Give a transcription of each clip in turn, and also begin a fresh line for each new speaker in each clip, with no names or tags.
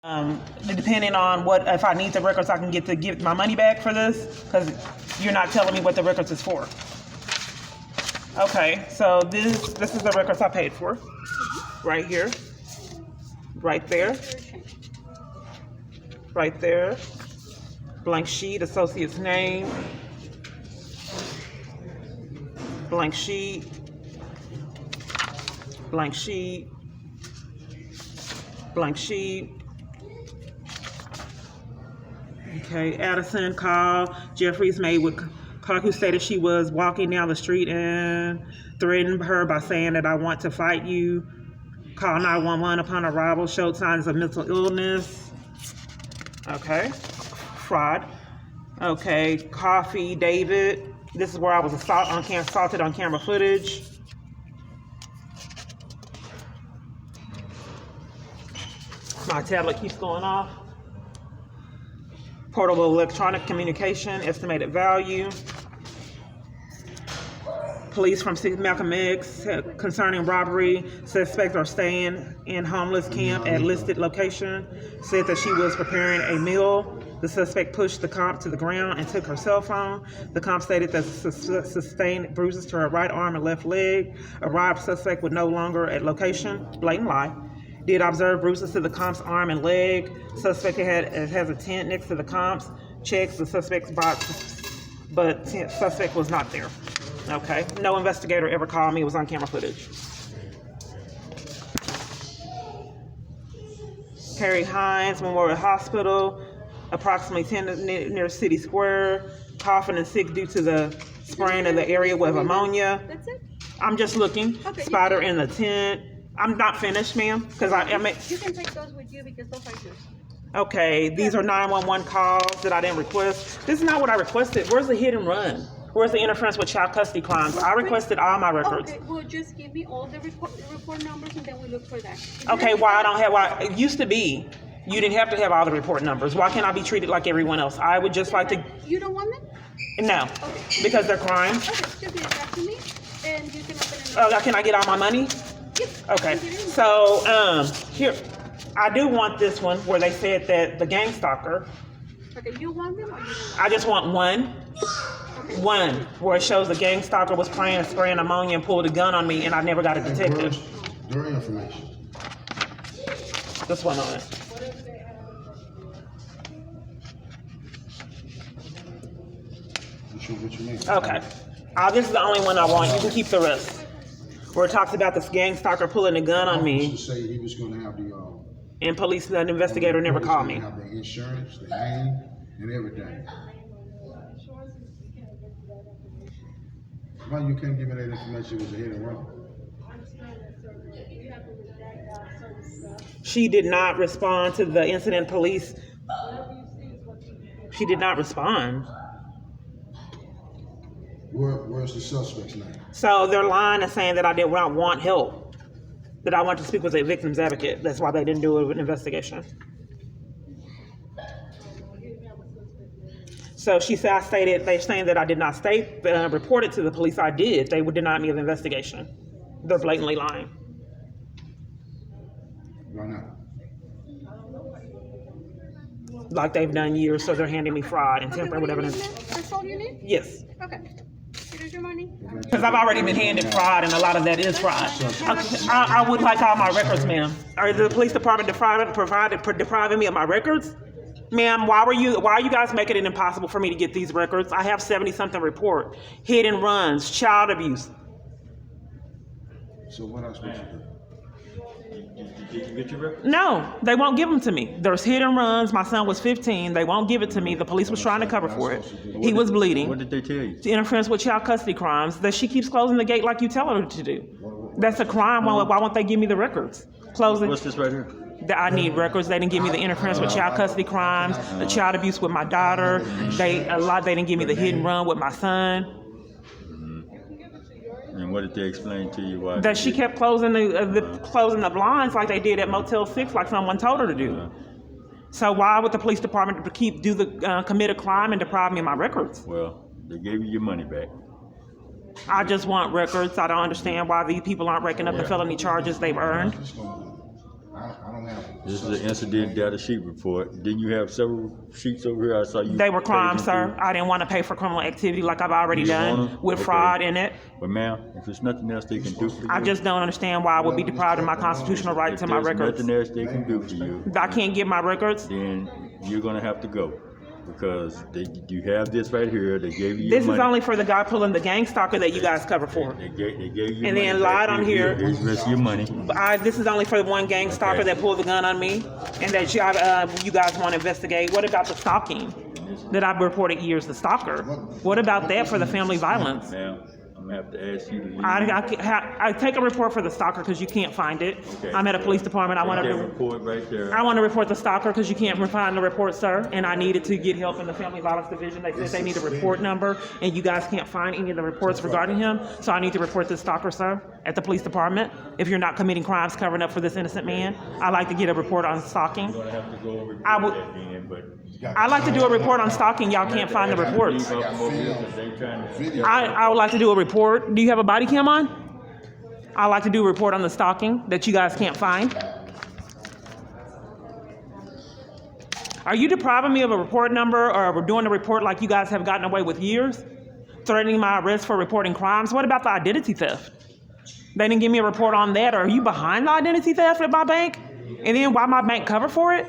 Depending on if I need the records, I can get my money back for this, because you're not telling me what the records is for. Okay, so this is the records I paid for, right here, right there, right there, blank sheet, associate's name, blank sheet, blank sheet, blank sheet. Okay, Addison call. Jeffries made with Clark, who stated she was walking down the street and threatened her by saying that I want to fight you. Call 911 upon arrival, showed signs of mental illness. Okay, fraud. Okay, Coffee, David. This is where I was assaulted on camera footage. My tablet keeps going off. Portable electronic communication, estimated value. Police from Malcolm X concerning robbery. Suspects are staying in homeless camp at listed location. Said that she was preparing a meal. The suspect pushed the comp to the ground and took her cell phone. The comp stated that sustained bruises to her right arm and left leg. Arrived suspect was no longer at location. Blatant lie. Did observe bruises to the comp's arm and leg. Suspect has a tent next to the comp's. Checks the suspect's box, but suspect was not there. Okay. No investigator ever called me. It was on camera footage. Harry Hines, Memorial Hospital, approximately 10 near City Square. Coughing and sick due to the spraying of the area with ammonia.
That's it?
I'm just looking. Okay, spider in the tent. I'm not finished, ma'am, because
you can take those with you because those are yours.
Okay, these are 911 calls that I didn't request. This is not what I requested. Where's the hit and run? Where's the interference with child custody crimes? I requested all my records.
Okay, well, just give me all the report numbers and then we look for that.
Okay, it used to be you didn't have to have all the report numbers. Why can't I be treated like everyone else? I would just like to.
You don't want them?
No,
okay.
Because they're crimes.
Okay, just give it back to me and you can open it.
Oh, can I get all my money?
Yes.
Okay, so here, I do want this one where they said that the gang stalker.
Okay, you want them or you don't want
I just want one.
Okay.
One where it shows the gang stalker was spraying ammonia and pulled a gun on me and I never got a detective.
Their information.
This one on it.
What you mean?
Okay. This is the only one I want. You can keep the rest. Where it talks about this gang stalker pulling a gun on me.
Say he was going to have the.
And the investigator never called me.
Have the insurance, the name, and everything. Why you can't give me that information? It was a hit and run.
She did not respond to the incident. Police. She did not respond.
Where's the suspect's name?
So they're lying and saying that I did not want help. That I want to speak with a victim's advocate. That's why they didn't do an investigation. So they're saying that I did not report it to the police. I did. They would deny me of investigation. They're blatantly lying.
Why not?
Like they've done years, so they're handing me fraud and tampering with evidence.
That's all you need?
Yes.
Okay. Here's your money.
Because I've already been handed fraud, and a lot of that is fraud. I would like all my records, ma'am. Are the police department depriving me of my records? Ma'am, why are you guys making it impossible for me to get these records? I have 70-something report, hit and runs, child abuse.
So what else supposed to do?
Did you get your records?
No, they won't give them to me. There's hit and runs. My son was 15. They won't give it to me. The police was trying to cover for it. He was bleeding.
What did they tell you?
Interference with child custody crimes. That she keeps closing the gate like you tell her to do. That's a crime. Why won't they give me the records? Close it.
What's this right here?
That I need records. They didn't give me the interference with child custody crimes, the child abuse with my daughter. They didn't give me the hit and run with my son.
And what did they explain to you? Why
that she kept closing the blinds like they did at Motel 6, like someone told her to do. So why would the police department commit a crime and deprive me of my records?
Well, they gave you your money back.
I just want records. I don't understand why these people aren't raking up the felony charges they've earned.
I I don't have.
This is an incident data sheet report. Didn't you have several sheets over here? I saw you.
They were crimes,
paging through.
sir. I didn't want to pay for criminal activity like I've already
You want
done
'em?
with
Okay.
fraud in it.
But ma'am, if there's nothing else they can do for you,
I just don't understand why I would be deprived of my constitutional right
if
to my
there's
records.
nothing else they can do for you,
I can't get my records.
then you're gonna have to go because you have this right here. They gave you your
This is
money.
only for the guy pulling the gang stalker that you guys cover for.
They gave you
And
money
then
back.
lied on here.
Here's the rest of your money.
This is only for the one gang stalker that pulled the gun on me and that you guys want to investigate. What about the stalking that I've reported years, the stalker? What about that for the family violence?
Ma'am, I'm gonna have to ask you to leave.
I take a report for the stalker because you can't find it.
Okay.
I'm at a police department. I want
That
to.
report right there.
I want to report the stalker because you can't find the report, sir. And I needed to get help in the family violence division. They said they need a report number, and you guys can't find any of the reports regarding him. So I need to report this stalker, sir, at the police department. If you're not committing crimes covering up for this innocent man, I'd like to get a report on stalking.
You're gonna have to go over
I would-
that then, but
I'd like to do a report on stalking. Y'all can't find the reports.
leave up over here 'cause they trying to figure
I would like to do a report. Do you have a body cam on? I'd like to do a report on the stalking that you guys can't find. Are you depriving me of a report number or doing a report like you guys have gotten away with years? Threatening my arrest for reporting crimes? What about the identity theft? They didn't give me a report on that. Are you behind the identity theft at my bank? And then why my bank cover for it?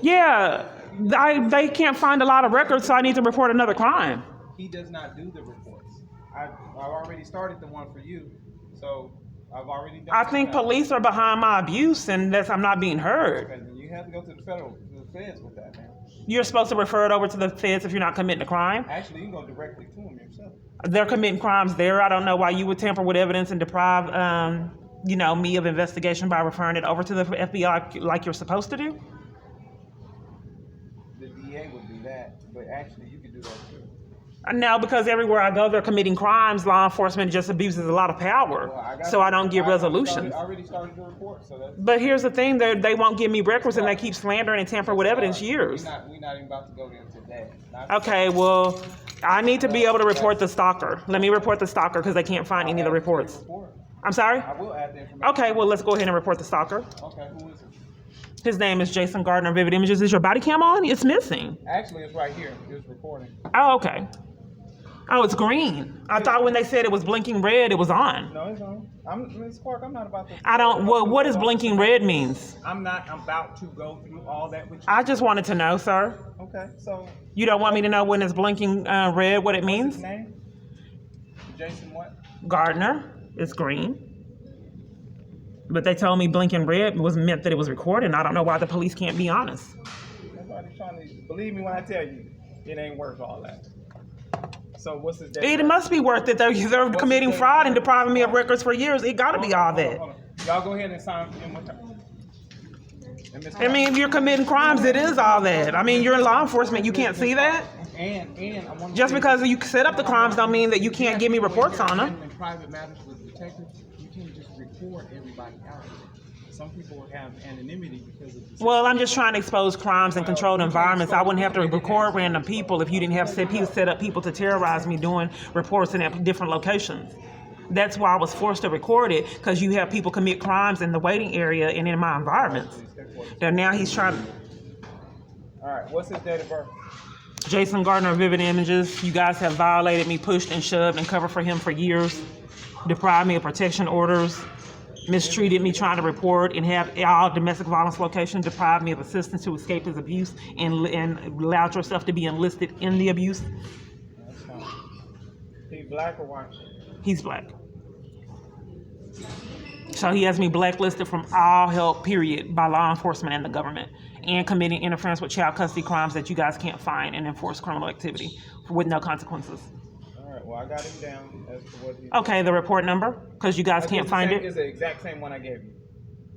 Yeah, they can't find a lot of records, so I need to report another crime.
He does not do the reports. I've already started the one for you, so I've already done
I think
that.
police are behind my abuse and that I'm not being heard.
Okay, then you have to go to the feds with that, man.
You're supposed to refer it over to the feds if you're not committing a crime.
Actually, you can go directly to him yourself.
They're committing crimes there. I don't know why you would tamper with evidence and deprive, me of investigation by referring it over to the FBI like you're supposed to do.
The DA would do that, but actually you could do that too.
No, because everywhere I go, they're committing crimes. Law enforcement just abuses a lot of power, so I don't get resolutions.
I already started the report, so that's.
But here's the thing: they won't give me records, and they keep slandering and tamper with evidence years.
We're not even about to go there today.
Okay, well, I need to be able to report the stalker. Let me report the stalker because they can't find any of the reports. I'm sorry?
I will add the information.
Okay, well, let's go ahead and report the stalker.
Okay, who is it?
His name is Jason Gardner, Vivid Images. Is your body cam on? It's missing.
Actually, it's right here. It's recording.
Oh, okay. Oh, it's green. I thought when they said it was blinking red, it was on.
No, it's on. Ms. Clark, I'm not about to.
Well, what does blinking red means?
I'm not about to go through all that with you.
I just wanted to know, sir.
Okay, so
You don't want me to know when it's blinking red, what it
his
means?
name? Jason what?
Gardner is green. But they told me blinking red was meant that it was recorded. I don't know why the police can't be honest.
Nobody's trying to believe me when I tell you it ain't worth all that. So what's his date?
It must be worth it. They're committing fraud and depriving me of records for years. It got to be all that.
Hold on. Y'all go ahead and sign for him one time. And Ms.
I mean, if you're committing crimes, it is all that. I mean, you're in law enforcement. You can't see that.
And I want to
Just because you set up the crimes don't mean that you can't give me reports on them.
In private matters with detectives, you can't just report everybody out. Some people have anonymity because of this.
Well, I'm just trying to expose crimes in controlled environments. I wouldn't have to record random people if you didn't have set up people to terrorize me doing reports in different locations. That's why I was forced to record it, because you have people commit crimes in the waiting area and in my environment. And now he's trying to...
All right, what's his date of birth?
Jason Gardner, Vivid Images. You guys have violated me, pushed and shoved and covered for him for years. Deprived me of protection orders. Mistreated me trying to report and have all domestic violence locations. Deprived me of assistance to escape his abuse and allowed yourself to be enlisted in the abuse.
That's fine. He black or white?
He's black. So he has me blacklisted from all help, period, by law enforcement and the government, and committing interference with child custody crimes that you guys can't find and enforce criminal activity with no consequences.
All right, well, I got him down as to what he...
Okay, the report number, because you guys can't find it.
It's the exact same one I gave you.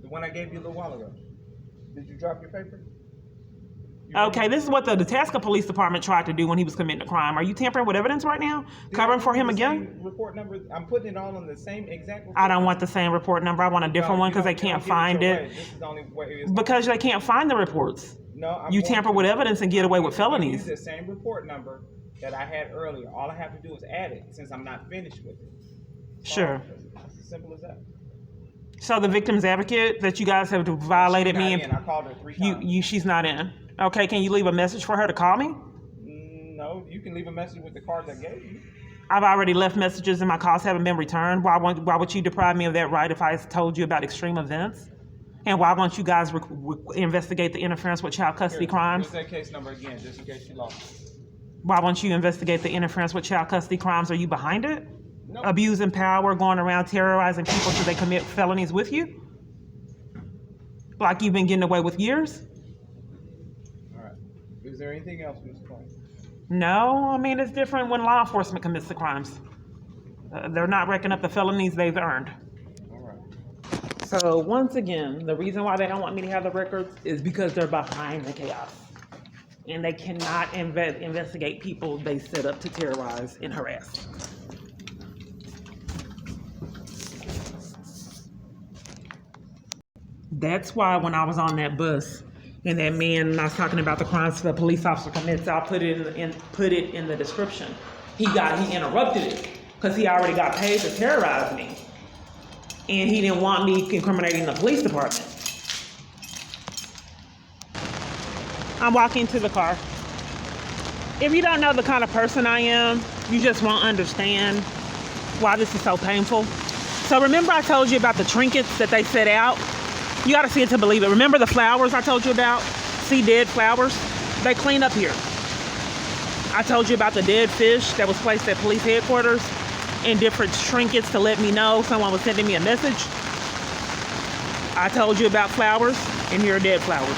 The one I gave you a little while ago. Did you drop your paper?
Okay, this is what the Itasca Police Department tried to do when he was committing a crime. Are you tampering with evidence right now? Covering for him again?
Report number. I'm putting it all on the same exact report.
I don't want the same report number. I want a different one because they can't find it.
This is the only way it is.
Because they can't find the reports.
No,
You tamper with evidence and get away with felonies.
Use the same report number that I had earlier. All I have to do is add it since I'm not finished with it.
Sure.
It's as simple as that.
So the victim's advocate that you guys have violated me,
She's not in. I called her 3 times.
she's not in. Okay, can you leave a message for her to call me?
No, you can leave a message with the cards I gave you.
I've already left messages and my calls haven't been returned. Why would you deprive me of that right if I told you about extreme events? And why won't you guys investigate the interference with child custody crimes?
What's that case number again, just in case you lost?
Why won't you investigate the interference with child custody crimes? Are you behind it?
No.
Abusing power, going around terrorizing people so they commit felonies with you? Like you've been getting away with years?
All right. Is there anything else, Ms. Clark?
No, I mean, it's different when law enforcement commits the crimes. They're not racking up the felonies they've earned.
All right.
So once again, the reason why they don't want me to have the records is because they're behind the chaos. And they cannot investigate people they set up to terrorize and harass. That's why when I was on that bus and that man, and I was talking about the crimes the police officer commits, I'll put it in the description. He interrupted it because he already got paid to terrorize me. And he didn't want me incriminating the police department. I'm walking to the car. If you don't know the kind of person I am, you just won't understand why this is so painful. So remember I told you about the trinkets that they set out? You gotta see it to believe it. Remember the flowers I told you about? See dead flowers? They clean up here. I told you about the dead fish that was placed at police headquarters and different trinkets to let me know someone was sending me a message. I told you about flowers, and here are dead flowers.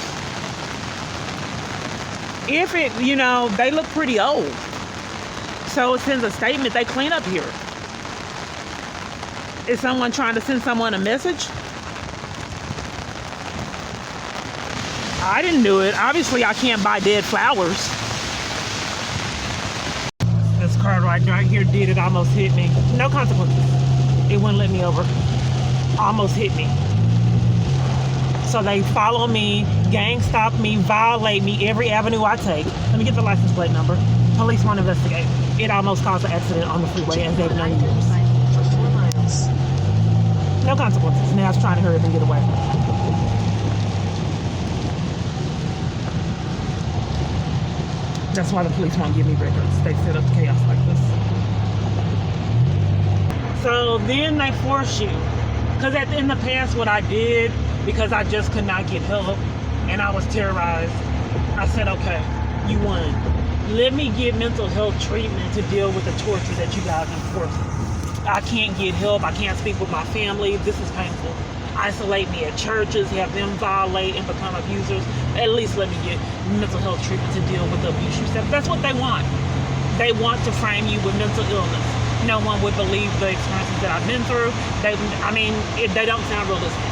If it, they look pretty old. So it sends a statement, they clean up here. Is someone trying to send someone a message? I didn't do it. Obviously, I can't buy dead flowers. This car right here did it, almost hit me. No consequences. It wouldn't let me over. Almost hit me. So they follow me, gang stalk me, violate me every avenue I take. Let me get the license plate number. Police won't investigate. It almost caused an accident on the freeway as they've known years. No consequences. Now it's trying to hurry up and get away. That's why the police won't give me records. They set up chaos like this. So then they force you. Because in the past what I did, because I just could not get help and I was terrorized, I said, okay, you won. Let me get mental health treatment to deal with the torture that you guys enforce. I can't get help. I can't speak with my family. This is painful. Isolate me at churches, have them violate and become abusers. At least let me get mental health treatment to deal with the abuse you said. That's what they want. They want to frame you with mental illness. No one would believe the experiences that I've been through. They don't sound realistic.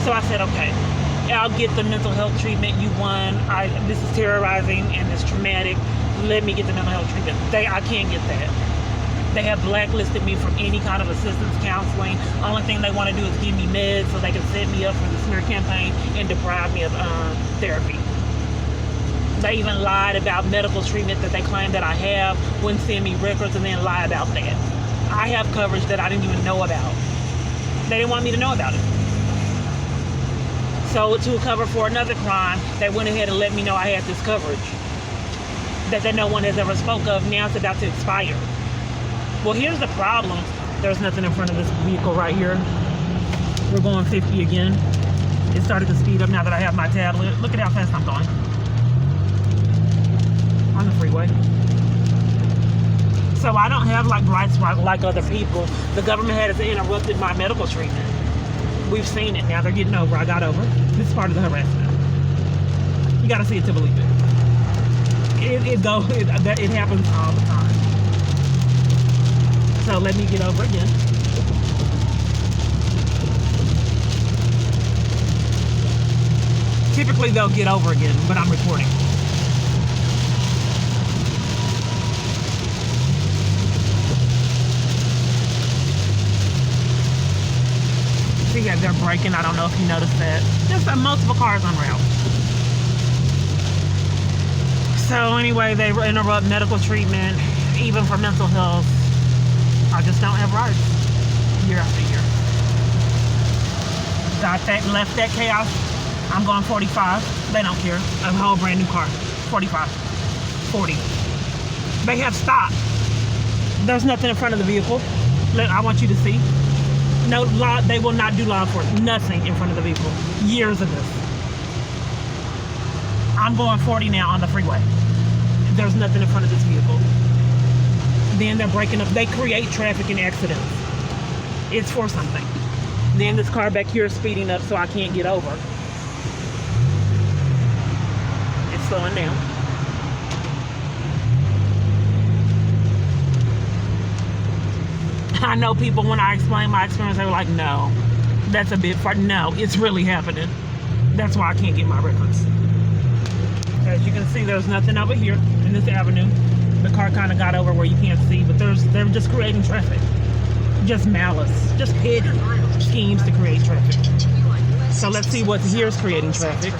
So I said, okay, I'll get the mental health treatment. You won. This is terrorizing and it's traumatic. Let me get the mental health treatment. I can't get that. They have blacklisted me from any kind of assistance counseling. Only thing they want to do is give me meds so they can set me up for the smear campaign and deprive me of therapy. They even lied about medical treatment that they claim that I have, wouldn't send me records, and then lie about that. I have coverage that I didn't even know about. They didn't want me to know about it. So to cover for another crime, they went ahead and let me know I had this coverage that no one has ever spoke of. Now it's about to expire. Well, here's the problem. There's nothing in front of this vehicle right here. We're going 50 again. It started to speed up now that I have my tablet. Look at how fast I'm going. On the freeway. So I don't have rights like other people. The government has interrupted my medical treatment. We've seen it now. They're getting over. I got over. This is part of the harassment. You gotta see it to believe it. It happens all the time. So let me get over again. Typically they'll get over again, but I'm recording. See, yeah, they're braking. I don't know if you noticed that. Just multiple cars on route. So anyway, they interrupt medical treatment, even for mental health. I just don't have rights year after year. Got that, left that chaos. I'm going 45. They don't care. A whole brand new car. 45. 40. They have stopped. There's nothing in front of the vehicle. I want you to see. No law. They will not do law enforcement. Nothing in front of the vehicle. Years of this. I'm going 40 now on the freeway. There's nothing in front of this vehicle. Then they're breaking up. They create traffic and accidents. It's for something. Then this car back here is speeding up so I can't get over. It's slowing down. I know people, when I explain my experience, they were like, no, that's a bit far. No, it's really happening. That's why I can't get my records. As you can see, there's nothing over here in this avenue. The car kind of got over where you can't see, but they're just creating traffic. Just malice, just petty schemes to create traffic. So let's see what here's creating traffic.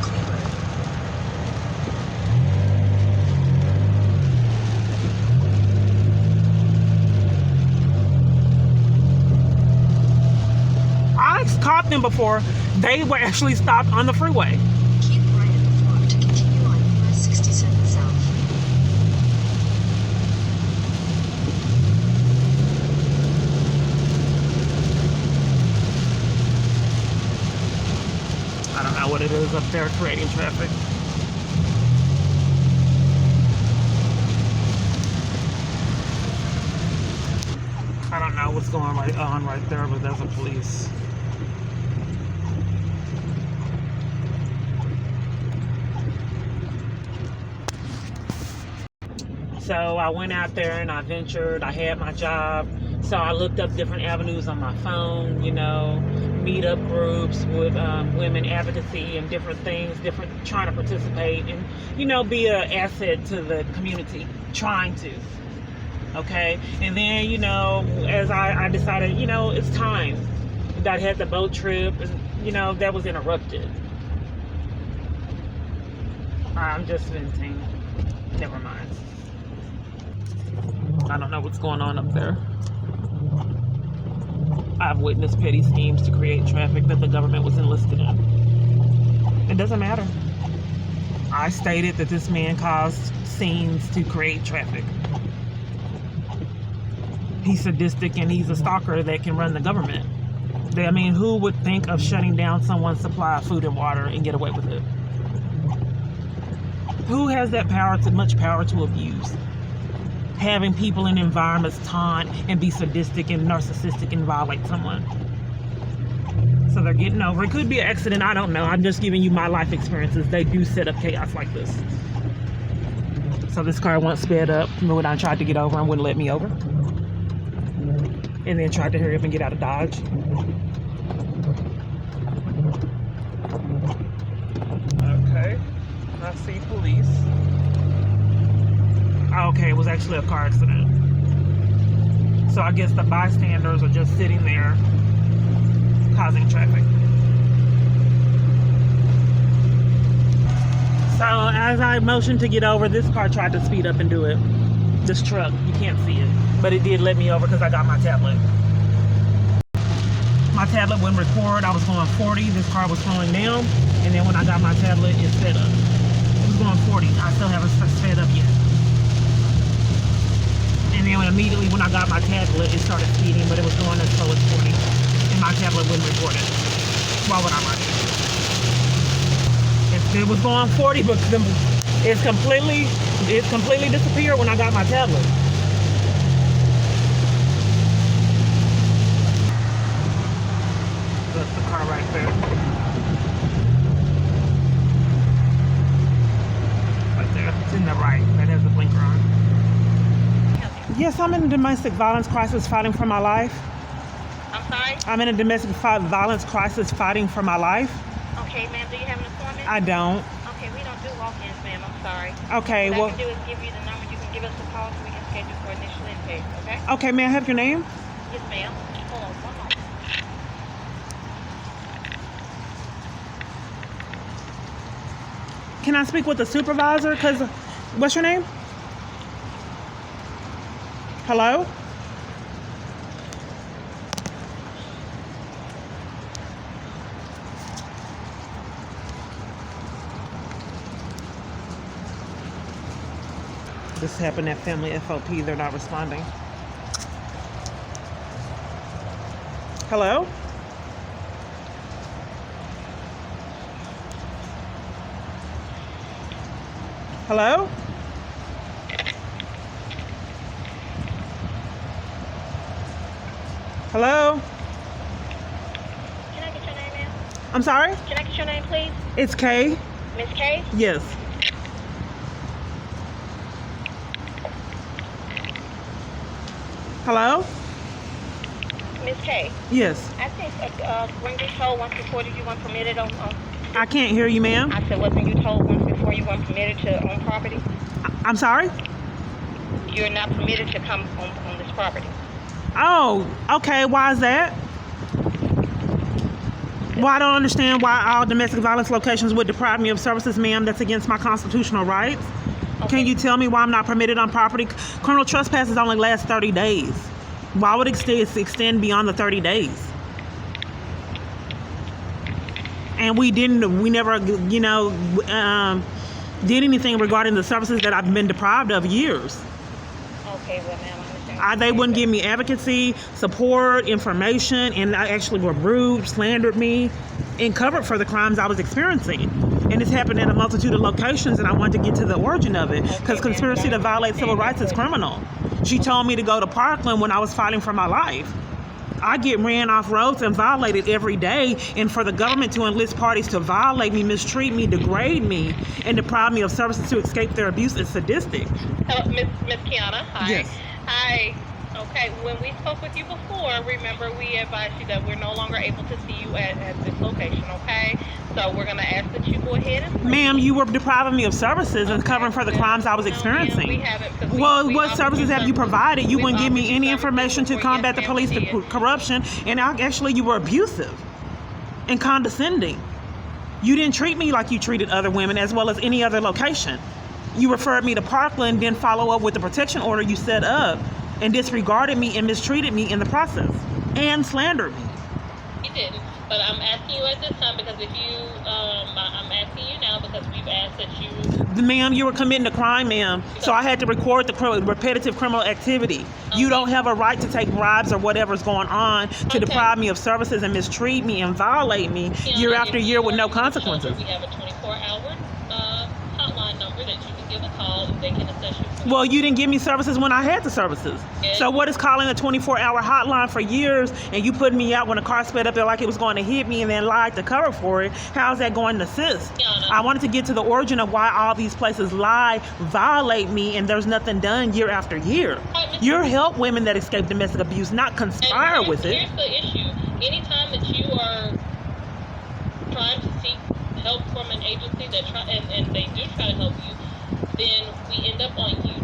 I caught them before. They were actually stopped on the freeway.
Keep right at the block to continue on US 67 South.
I don't know what it is up there creating traffic. I don't know what's going on right there, but there's a police. So I went out there and I ventured. I had my job. So I looked up different avenues on my phone, you know, meetup groups with women advocacy and different things, trying to participate and, you know, be an asset to the community, trying to. Okay. And then, you know, as I decided, you know, it's time. I had the boat trip and, you know, that was interrupted. I'm just venting. Never mind. I don't know what's going on up there. I've witnessed petty schemes to create traffic that the government was enlisted in. It doesn't matter. I stated that this man caused scenes to create traffic. He's sadistic and he's a stalker that can run the government. I mean, who would think of shutting down someone's supply of food and water and get away with it? Who has that power, much power to abuse? Having people in environments taunt and be sadistic and narcissistic and violate someone. So they're getting over. It could be an accident, I don't know. I'm just giving you my life experiences. They do set up chaos like this. So this car once sped up when I tried to get over and wouldn't let me over. And then tried to hurry up and get out of Dodge. Okay, I see police. Okay, it was actually a car accident. So I guess the bystanders are just sitting there causing traffic. So as I motioned to get over, this car tried to speed up and do it. This truck, you can't see it, but it did let me over because I got my tablet. My tablet wouldn't record. I was going 40. This car was slowing down, and then when I got my tablet, it sped up. It was going 40. I still haven't sped up yet. And then immediately when I got my tablet, it started speeding, but it was going as slow as 40. And my tablet wouldn't record it. Why would I write it? It was going 40, but it completely disappeared when I got my tablet. That's the car right there. Right there. It's in the right. That has the blinker on. Yes, I'm in a domestic violence crisis fighting for my life.
I'm sorry?
I'm in a domestic violence crisis fighting for my life.
Okay, ma'am, do you have an appointment?
I don't.
Okay, we don't do walk-ins, ma'am. I'm sorry.
Okay,
what
well.
I can do is give you the number. You can give us a call so we can schedule for initial intake, okay?
Okay, may I have your name?
Yes, ma'am. Hold on one moment.
Can I speak with the supervisor? Because, what's your name? Hello? This happened at Family FOP. They're not responding. Hello? Hello? Hello?
Can I get your name, ma'am?
I'm sorry?
Can I get your name, please?
It's Kay.
Miss K?
Yes. Hello?
Miss K.
Yes.
I think when you told once before that you weren't permitted on
I can't hear you, ma'am.
I said, wasn't you told once before you weren't permitted to own property?
I'm sorry?
You're not permitted to come on this property.
Oh, okay. Why is that? Well, I don't understand why all domestic violence locations would deprive me of services, ma'am. That's against my constitutional rights.
Okay.
Can you tell me why I'm not permitted on property? Criminal trespasses only last 30 days. Why would it extend beyond the 30 days? And we never, did anything regarding the services that I've been deprived of years.
Okay, well, ma'am, I understand.
They wouldn't give me advocacy, support, information, and I actually were rude, slandered me, and covered for the crimes I was experiencing. And it's happened at a multitude of locations, and I wanted to get to the origin of it, because conspiracy to violate civil rights is criminal. She told me to go to Parkland when I was fighting for my life. I get ran off roads and violated every day, and for the government to enlist parties to violate me, mistreat me, degrade me, and deprive me of services to escape their abuse is sadistic.
Hello, Miss Kiana. Hi.
Yes.
Hi. Okay, when we spoke with you before, remember we advised you that we're no longer able to see you at this location, okay? So we're going to ask that you go ahead and leave.
Ma'am, you were depriving me of services and covering for the crimes I was experiencing.
No, ma'am, we haven't. 'Cause
Well,
we
what
offered
services have you provided? You
we
wouldn't give me
offered you
any
services
information to
before.
combat
Yes,
the police
ma'am, we did.
corruption, and actually you were abusive and condescending. You didn't treat me like you treated other women, as well as any other location. You referred me to Parkland, then follow up with the protection order you set up, and disregarded me and mistreated me in the process, and slandered me.
You didn't. But I'm asking you at this time because if you, I'm asking you now because we've asked that you.
Ma'am, you were committing a crime, ma'am. So I had to record the repetitive criminal activity. You don't have a right to take bribes or whatever's going on to deprive me of services and mistreat me and violate me year after year with no consequences.
We have a 24-hour hotline number that you can give a call and they can assess you.
Well, you didn't give me services when I had the services.
Yes.
So what is calling a 24-hour hotline for years and you putting me out when a car sped up there like it was going to hit me and then lied to cover for it? How's that going to assist?
Kiana.
I wanted to get to the origin of why all these places lie, violate me, and there's nothing done year after year. You help women that escape domestic abuse, not conspire
And
with it.
Here's the issue. Anytime that you are trying to seek help from an agency that and they do try to help you, then we end up on YouTube.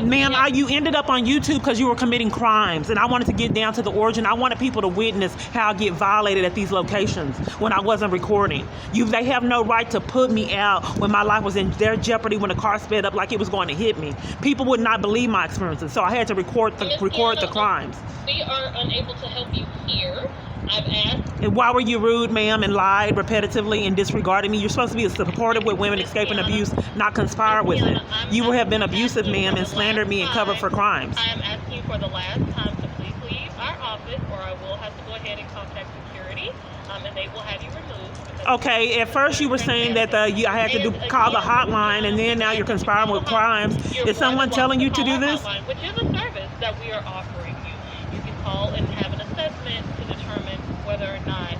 Ma'am, you ended up on YouTube because you were committing crimes, and I wanted to get down to the origin. I wanted people to witness how I get violated at these locations when I wasn't recording. They have no right to put me out when my life was in their jeopardy when a car sped up like it was going to hit me. People would not believe my experiences, so I had to record the crimes.
We are unable to help you here. I've asked.
And why were you rude, ma'am, and lied repetitively and disregarded me? You're supposed to be supportive with women escaping abuse, not conspire with it. You have been abusive, ma'am, and slandered me and covered for crimes.
I am asking you for the last time to please leave our office, or I will have to go ahead and contact security, and they will have you removed.
Okay, at first you were saying that I had to call the hotline, and then now you're conspiring with crimes. Is someone telling you to do this?
Hotline, which is a service that we are offering you. You can call and have an assessment to determine whether or not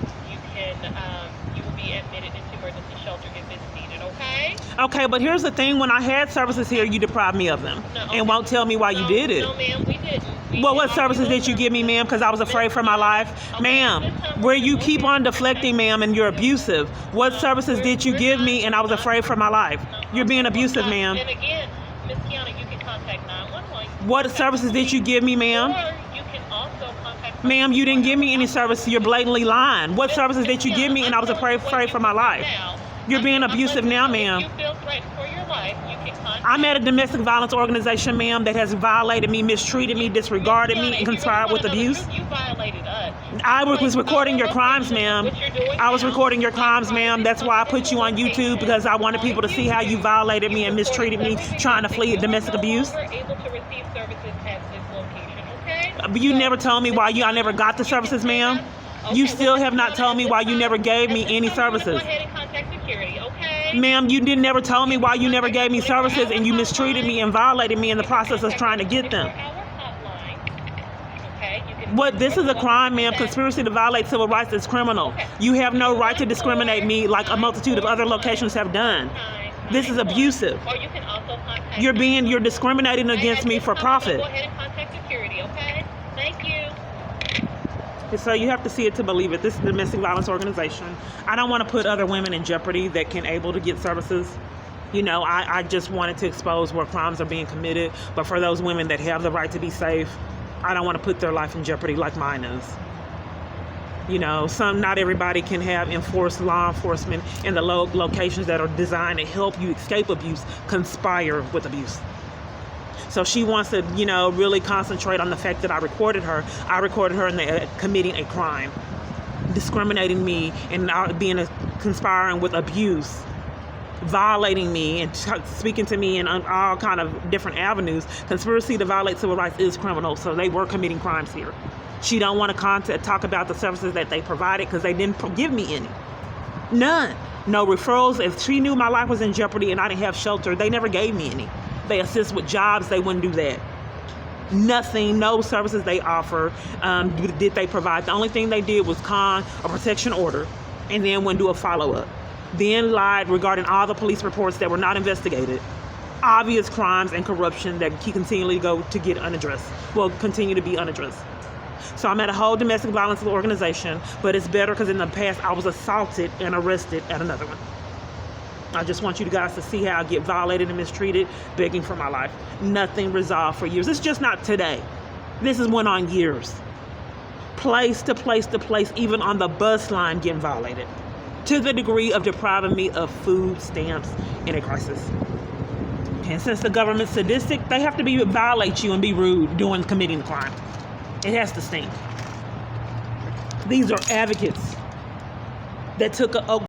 you will be admitted into emergency shelter if it's needed, okay?
Okay, but here's the thing. When I had services here, you deprived me of them and won't tell me why you did it.
No, ma'am, we didn't.
Well, what services did you give me, ma'am? Because I was afraid for my life. Ma'am, where you keep on deflecting, ma'am, and you're abusive. What services did you give me and I was afraid for my life? You're being abusive, ma'am.
And again, Miss Kiana, you can contact 911.
What services did you give me, ma'am?
Or you can also contact.
Ma'am, you didn't give me any service. You're blatantly lying. What services did you give me and I was afraid for my life? You're being abusive now, ma'am.
If you feel threatened for your life, you can contact.
I'm at a domestic violence organization, ma'am, that has violated me, mistreated me, disregarded me, and conspired with abuse.
You violated us.
I was recording your crimes, ma'am.
What you're doing
I was
now.
recording your crimes, ma'am. That's why I put you on YouTube, because I wanted people to see how you violated me and mistreated me trying to flee domestic abuse.
We're able to receive services at this location, okay?
But you never told me why I never got the services, ma'am. You still have not told me why you never gave me any services.
Go ahead and contact security, okay?
Ma'am, you didn't never tell me why you never gave me services, and you mistreated me and violated me in the process of trying to get them. What? This is a crime, ma'am. Conspiracy to violate civil rights is criminal. You have no right to discriminate me like a multitude of other locations have done. This is abusive.
Or you can also contact
You're discriminating against me for profit.
Go ahead and contact security, okay? Thank you.
So you have to see it to believe it. This is a domestic violence organization. I don't want to put other women in jeopardy that can able to get services. You know, I just wanted to expose where crimes are being committed. But for those women that have the right to be safe, I don't want to put their life in jeopardy like mine is. You know, not everybody can have enforced law enforcement in the locations that are designed to help you escape abuse, conspire with abuse. So she wants to, you know, really concentrate on the fact that I recorded her. I recorded her in committing a crime, discriminating me and conspiring with abuse, violating me and speaking to me in all kind of different avenues. Conspiracy to violate civil rights is criminal, so they were committing crimes here. She don't want to talk about the services that they provided because they didn't give me any. None. No referrals. If she knew my life was in jeopardy and I didn't have shelter, they never gave me any. They assist with jobs, they wouldn't do that. Nothing, no services they offer did they provide. The only thing they did was a protection order and then wouldn't do a follow-up. Then lied regarding all the police reports that were not investigated. Obvious crimes and corruption that continually go to get unaddressed. Will continue to be unaddressed. So I'm at a whole domestic violence organization, but it's better because in the past I was assaulted and arrested at another one. I just want you guys to see how I get violated and mistreated, begging for my life. Nothing resolved for years. It's just not today. This has went on years. Place to place to place, even on the bus line getting violated, to the degree of depriving me of food stamps in a crisis. And since the government's sadistic, they have to violate you and be rude during committing the crime. It has to stink. These are advocates that took a